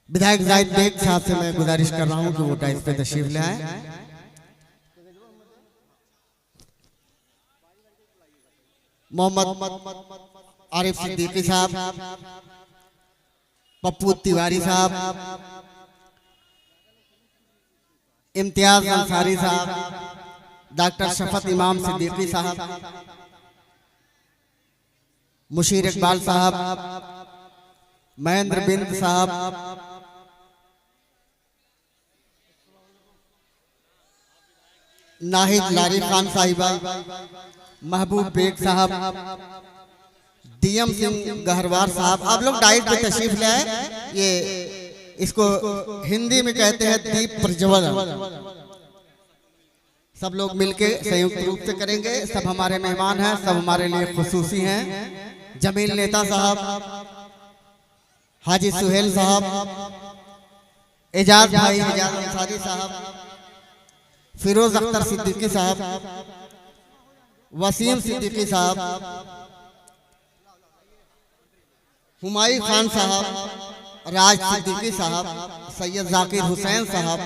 विधायक जाहिद बेग साहब से मैं गुजारिश कर रहा हूं कि वो डाइस पे तशरीफ ले आए। मोहम्मद आरिफ सिद्दीकी साहब, पप्पू तिवारी साहब, इम्तियाज अंसारी साहब, डॉक्टर शफत इमाम सिद्दीकी साहब, मुशीर इकबाल साहब, महेंद्र बिंद साहब, नाहिद लारी खान साहिबा, महबूब बेग साहब, डीएम सिंह गहरवार साहब, आप लोग डाइट पे तशरीफ ले आए। ये इसको हिंदी में कहते हैं दीप प्रज्वलन। सब लोग मिलके संयुक्त रूप से करेंगे। सब हमारे मेहमान हैं, सब हमारे लिए खुसूसी हैं। जमील नेता साहब, हाजी सुहेल साहब, एजाज भाई एजाज अंसारी साहब, फिरोज अख्तर सिद्दीकी साहब, वसीम सिद्दीकी साहब, हुमायूं खान साहब, राज सिद्दीकी साहब, सैयद जाकिर हुसैन साहब,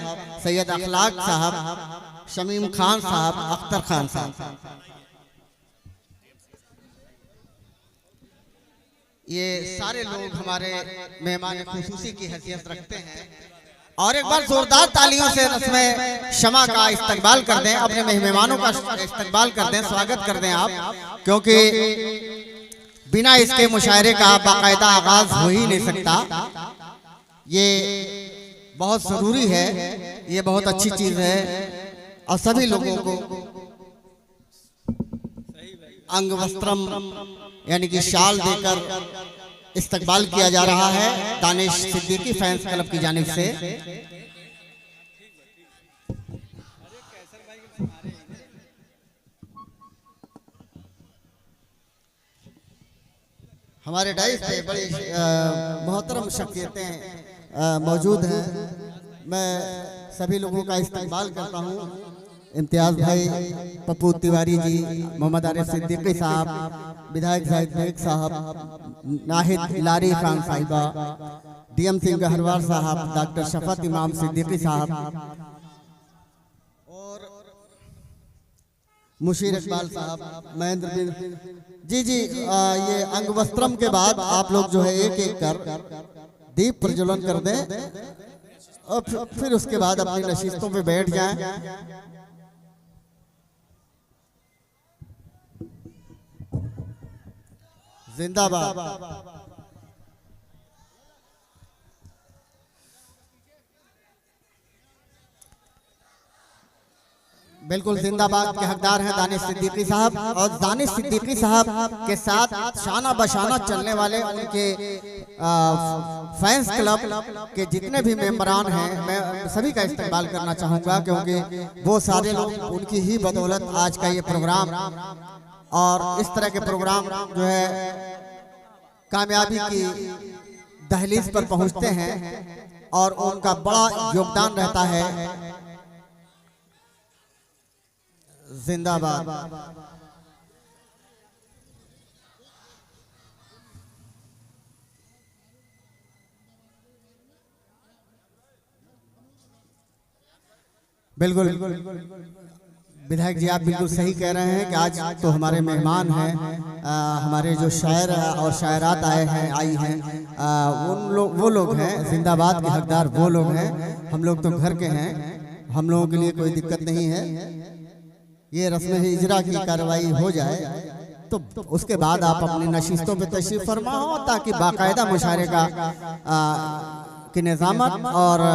सैयद अखलाक साहब, शमीम खान साहब, अख्तर खान साहब, ये सारे लोग हमारे मेहमान खुसूसी की हैसियत रखते हैं। और एक बार जोरदार तालियों से रस्म शमा का इस्तकबाल कर दें, अपने मेहमानों का इस्तकबाल कर दें, स्वागत कर दें आप, क्योंकि बिना इसके मुशायरे का बाकायदा आगाज हो ही नहीं सकता। ये बहुत जरूरी है, ये बहुत अच्छी चीज है। और सभी लोगों को अंग वस्त्रम यानी कि शाल देकर इस्तकबाल किया जा रहा है दानिश सिद्दीकी फैंस क्लब की जानिब से। हमारे डाइस पे बड़ी मोहतरम शख्सियतें मौजूद हैं। मैं सभी लोगों का इस्तकबाल करता हूँ। इम्तियाज भाई, पप्पू तिवारी जी, मोहम्मद आरिफ सिद्दीकी साहब, विधायक जाहिद बेग साहब, नाहिद लारी खान साहिबा, डीएम सिंह गहरवार साहब, डॉक्टर शफत इमाम सिद्दीकी साहब और मुशीर इकबाल साहब, महेंद्र बिन जी। ये अंग वस्त्रम के बाद आप लोग जो है एक एक कर दीप प्रज्वलन कर दें और फिर उसके बाद अपनी नशिस्तों पे बैठ जाएं। जिंदाबाद। बिल्कुल जिंदाबाद के हकदार हैं दानिश सिद्दीकी साहब। और दानिश सिद्दीकी साहब के साथ शाना बशाना चलने वाले उनके फैंस क्लब के जितने भी मेंबरान हैं, मैं सभी का इस्तेमाल करना चाहूँगा, क्योंकि वो सारे लोग उनकी ही बदौलत आज का ये प्रोग्राम और इस तरह के प्रोग्राम जो है कामयाबी की दहलीज पर पहुंचते हैं और उनका बड़ा योगदान रहता है। जिंदाबाद। बिल्कुल विधायक जी, आप बिल्कुल सही कह रहे हैं कि आज तो हमारे मेहमान हैं, हमारे जो शायर और शायरात आए हैं आई हैं, वो लोग हैं जिंदाबाद के हकदार, वो लोग हैं। हम लोग तो घर के हैं, हम लोगों के लिए कोई दिक्कत नहीं है। ये रस्म इजरा की कार्रवाई हो जाए तो उसके बाद आप अपनी नशिस्तों पे तशरीफ फरमा हो, ताकि बाकायदा मुशायरे का की निजामत और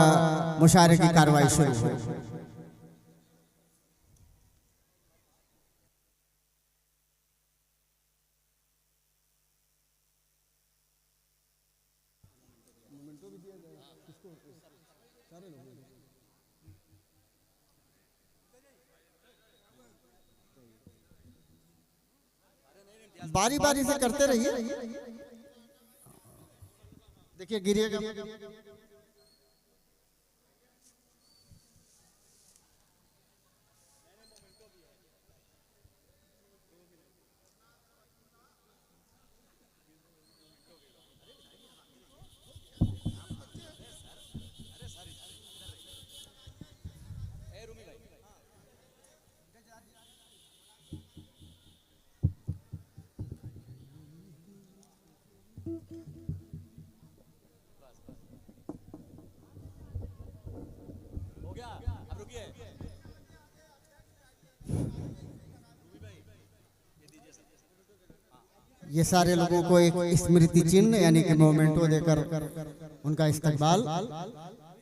मुशायरे की कार्रवाई शुरू हो। बारी बारी से करते रहिए, देखिए गिरिएगा। ये सारे लोगों को एक स्मृति चिन्ह यानी कि मोमेंटो देकर उनका इस्तकबाल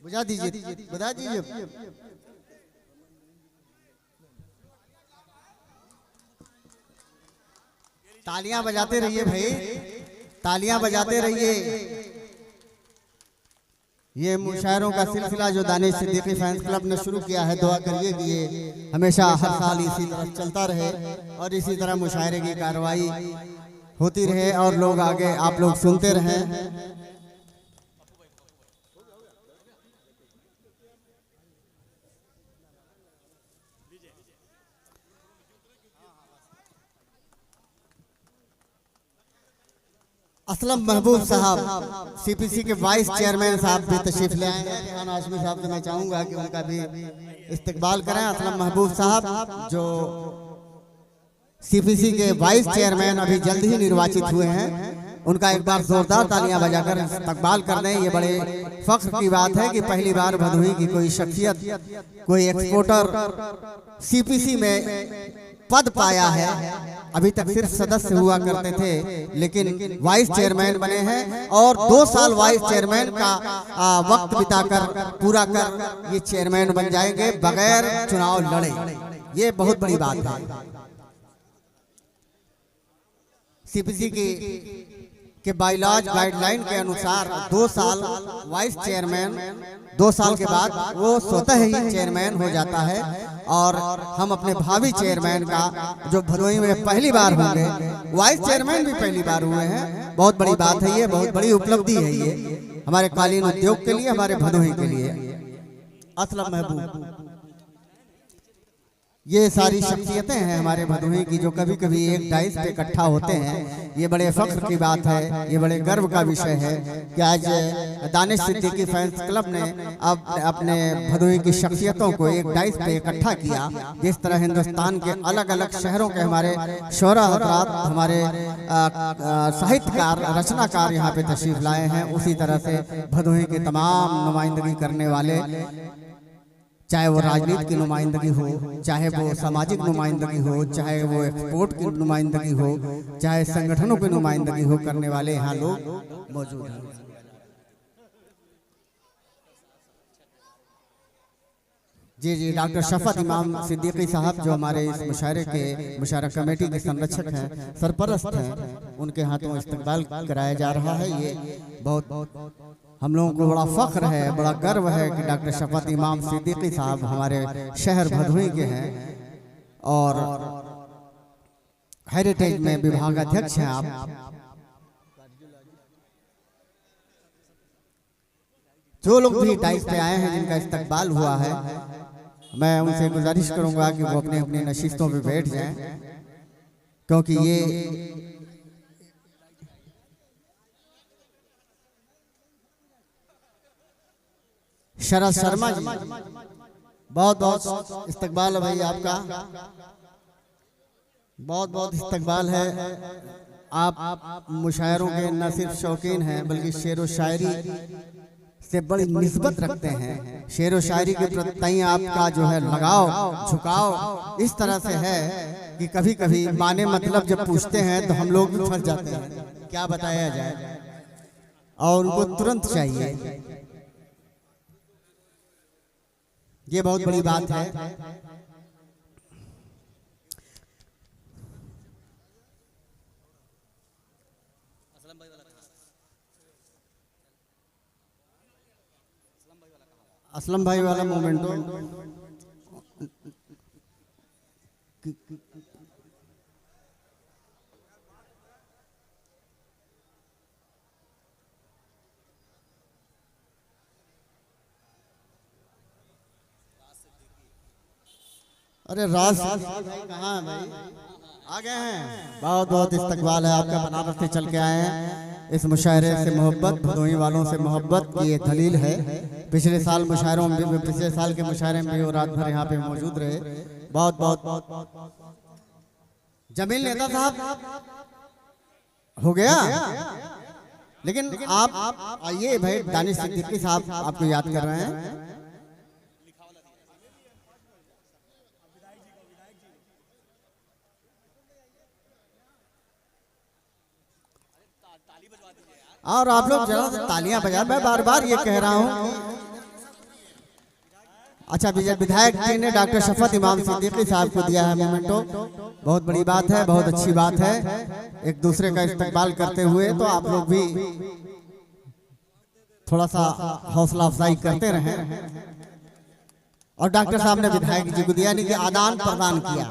बुझा दीजिए, बता दीजिए। तालियां बजाते रहिए भाई, तालियां बजाते रहिए। ये मुशायरों का सिलसिला जो दानिश सिद्दीकी फैंस क्लब ने शुरू किया है, दुआ करिए कि ये हमेशा हर साल इसी तरह चलता रहे और इसी तरह मुशायरे की कार्रवाई होती रहे और लोग आगे आप लोग सुनते रहें। असलम महबूब साहब सीपीसी के वाइस चेयरमैन साहब भी तशरीफ ले आए हैं। रेहान हाशमी साहब से मैं चाहूंगा कि उनका भी इस्तकबाल करें। असलम महबूब साहब जो सीपीसी के वाइस चेयरमैन अभी जल्द ही निर्वाचित हुए हैं, उनका एक बार जोरदार तालियां बजाकर इस्तकबाल कर दें। ये बड़े फख्र की बात है कि पहली बार भदोही की कोई शख्सियत, कोई एक्सपोर्टर सीपीसी में पद पाया है। अभी तक सिर्फ सदस्य हुआ करते थे, लेकिन वाइस चेयरमैन बने हैं और 2 साल वाइस चेयरमैन का वक्त बिताकर पूरा कर ये चेयरमैन बन जाएंगे बगैर चुनाव लड़े। ये बहुत बड़ी बात है। सीपीसी के बाइलॉज गाइडलाइन के अनुसार 2 साल वाइस चेयरमैन, 2 साल के बाद वो स्वतः ही चेयरमैन हो जाता है और हम अपने भावी चेयरमैन का जो भदोही में पहली बार होंगे, वाइस चेयरमैन भी पहली बार हुए हैं। बहुत बड़ी बात है, ये बहुत बड़ी उपलब्धि है ये हमारे कालीन उद्योग के लिए, हमारे भदोही के लिए। असलम महबूब, ये सारी शख्सियतें हैं हमारे भदोही की जो कभी कभी एक डाइस पे इकट्ठा होते हैं। ये बड़े फख्र की बात है, ये बड़े गर्व का विषय है कि आज दानिश सिद्दीकी फैंस क्लब ने अब अपने भदोही की शख्सियतों को एक डाइस पे इकट्ठा किया। जिस तरह हिंदुस्तान के अलग अलग शहरों के हमारे शोरा हजरात, हमारे साहित्यकार, रचनाकार यहाँ पे तशरीफ लाए हैं, उसी तरह से भदोही की तमाम नुमाइंदगी करने वाले, चाहे वो राजनीति की नुमाइंदगी हो, चाहे वो सामाजिक नुमाइंदगी हो, चाहे वो एक्सपोर्ट की नुमाइंदगी हो, चाहे संगठनों की नुमाइंदगी हो, करने वाले यहाँ लोग मौजूद हैं। जी जी, डॉक्टर शफत इमाम सिद्दीकी साहब जो हमारे इस मुशायरे के मुशायरा कमेटी के संरक्षक हैं, सरपरस्त हैं, उनके हाथों इस्तकबाल कराया जा रहा है। ये बहुत हम लोगों को बड़ा फख्र है, बड़ा गर्व है कि डॉक्टर शफत इमाम सिद्दीकी साहब हमारे शहर भदोही के हैं और हेरिटेज में विभागाध्यक्ष हैं आप। जो लोग भी डाइस पे आए हैं, जिनका इस्तकबाल हुआ है, मैं उनसे गुजारिश करूंगा कि वो अपने अपने नशिस्तों पे बैठ जाएं, क्योंकि ये शरद शर्मा जी, बहुत बहुत इस्तकबाल है भाई आपका, बहुत बहुत इस्तकबाल है। आप मुशायरों के न सिर्फ शौकीन हैं बल्कि शेर व शायरी से बड़ी निस्बत रखते हैं। शेर व शायरी के प्रति आपका जो है लगाव, झुकाव इस तरह से है कि कभी कभी माने मतलब जब पूछते हैं तो हम लोग भी फंस जाते हैं, क्या बताया जाए, और उनको तुरंत चाहिए। ये बहुत बड़ी बात है। असलम भाई वाला मोमेंटो अरे राज कहाँ है भाई, आ गए हैं। बहुत बहुत इस्तकबाल है आपका, बनारस से चल के आए हैं। इस मुशायरे से मोहब्बत, भदोही वालों से मोहब्बत की ये दलील है। पिछले साल मुशायरों में भी, पिछले साल के मुशायरे में भी वो रात भर यहाँ पे मौजूद रहे। बहुत बहुत जमील नेता साहब हो गया, लेकिन आप आइए भाई, दानिश सिद्दीकी साहब आपको याद कर रहे हैं। और आप लोग जरा सा तालियां बजाएं। मैं बार बार ये कह रहा हूँ। अच्छा, विधायक जी ने डॉक्टर शफत इमाम सिद्दीकी साहब को दिया है मोमेंटो। बहुत बड़ी बात है, बहुत अच्छी बात है, एक दूसरे का इस्तेमाल करते हुए। तो आप लोग भी थोड़ा सा हौसला अफजाई करते रहें। और डॉक्टर साहब ने विधायक जी को दिया, यानी कि आदान प्रदान किया।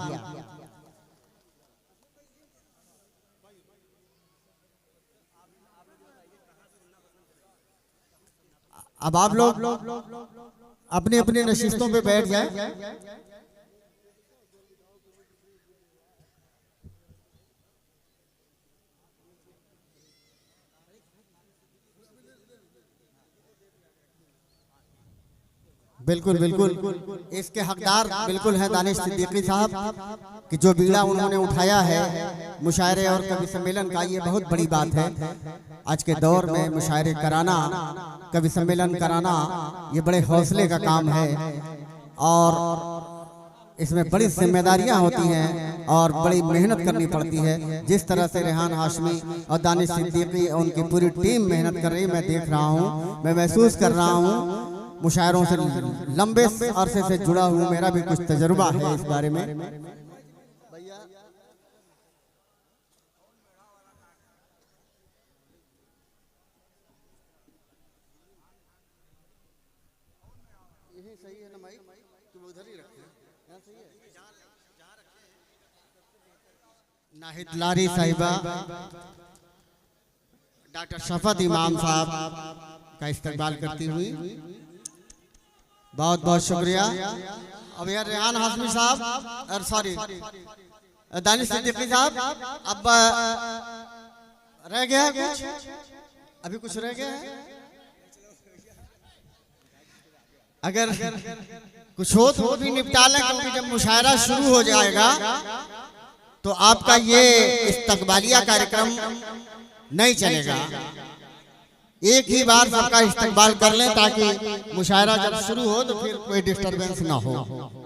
अब आप लोग अपनी अपनी नशिस्तों पे बैठ जाएं। बिल्कुल बिल्कुल, इसके हकदार बिल्कुल हैं दानिश सिद्दीकी साहब कि जो बीड़ा उन्होंने उठाया है मुशायरे और कवि सम्मेलन का, ये बहुत बड़ी बात है। आज के दौर में मुशायरे कराना, कवि सम्मेलन कराना, ये बड़े हौसले का काम है और इसमें बड़ी जिम्मेदारियां होती हैं और बड़ी मेहनत करनी पड़ती है। जिस तरह से रेहान हाशमी और दानिश सिद्दीकी और उनकी पूरी टीम मेहनत कर रही है, मैं देख रहा हूँ, मैं महसूस कर रहा हूँ। मुशायरों से लंबे अरसे से जुड़ा हूँ, मेरा भी कुछ तजुर्बा है इस बारे में। यही सही है ना माइक, तुम उधर ही रखते हैं, यहाँ सही है। नाहिद लारी साहिबा डॉक्टर शफत इमाम साहब का इस्तेमाल करती हुई, बहुत बहुत शुक्रिया। अब यार रेहान हाशमी साहब और सॉरी दानिश सिद्दीकी साहब, अब रह गया है कुछ, अभी कुछ रह गया है। अगर कुछ हो तो भी निपटा लें, क्योंकि जब मुशायरा शुरू हो जाएगा तो आपका ये इस्तकबालिया कार्यक्रम नहीं चलेगा। एक ही बार सबका इस्तकबाल कर लें ताकि मुशायरा जब शुरू हो तो फिर कोई डिस्टरबेंस ना हो।